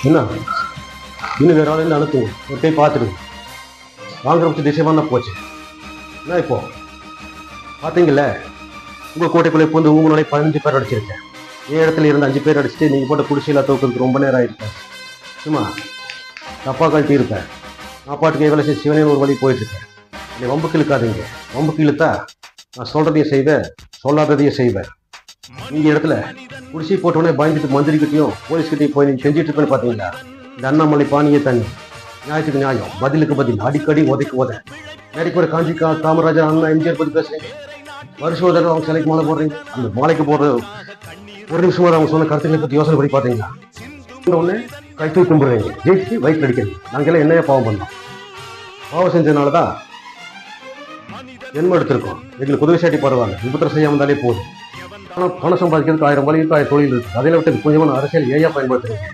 என்ன இன்னும் வேற ஆளுன்னு அனுப்புங்க, ஒரு கை பார்த்துடுங்க. வாங்குற பட்சம் திசைவான போச்சு. என்ன இப்போ பார்த்தீங்கல்ல, உங்கள் கோட்டைக்குள்ளே இப்போ வந்து உங்களுடைய 15 பேர் அடிச்சிருக்கேன். என் இடத்துல இருந்து 5 பேர் அடிச்சுட்டு நீங்கள் போட்ட குடிசையில் தோக்கிறதுக்கு ரொம்ப நேரம் ஆகிருக்கேன். சும்மா தப்பாக கழட்டி இருப்பேன். நான் பாட்டுக்கு வேலை செய்ய சிவனே ஒரு வழி போயிட்டுருக்கேன். என்னை வம்புக்கு இழுக்காதீங்க. வம்புக்கு இழுத்தா நான் சொல்கிறதையும் செய்வேன், சொல்லாததையும் செய்வேன். இந்த இடத்துல குடிசை போட்டோடனே பயந்துட்டு மந்திரிக்கிட்டையும் போலீஸ்கிட்டையும் போய் நீங்கள் செஞ்சுட்டு இருப்பேன்னு பார்த்தீங்களா? இந்த அண்ணாமலை பானியே தண்ணி, நியாயத்துக்கு நியாயம், பதிலுக்கு பதில், அடிக்கடி உதைக்கு உத. வேலைக்கு ஒரு காஞ்சி காமராஜர் அண்ணா எம்ஜிஆர் பற்றி பேசுறீங்க. வருஷம் தடவை அவங்க சிலைக்கு மாலை போடுறீங்க. அந்த மாலைக்கு போடுற ஒரு நிமிஷமா அவங்க சொன்ன கருத்துக்களை பற்றி யோசனை பண்ணி பார்த்தீங்களா? ஒன்று கை தூக்கி கும்பிடுறீங்க, ஜெயிச்சு வயிற்று அடிக்கிறீங்க. நாங்கெல்லாம் என்னையா பாவம் பண்ணோம்? பாவம் செஞ்சதுனால தான் ஜென்மம் எடுத்திருக்கோம். எங்களுக்கு உதவி சாட்டி பரவாயில்ல, விபத்திரம் செய்யாமல் இருந்தாலே போதும். ஆனால் பணம் சம்பாதிக்கிறதுக்கு 1000 வழி இருக்கு, 1000 தொழில் இருக்கு. அதில் விட்டு கொஞ்சமான அரசியல் ஏயா பயன்படுத்துறீங்க?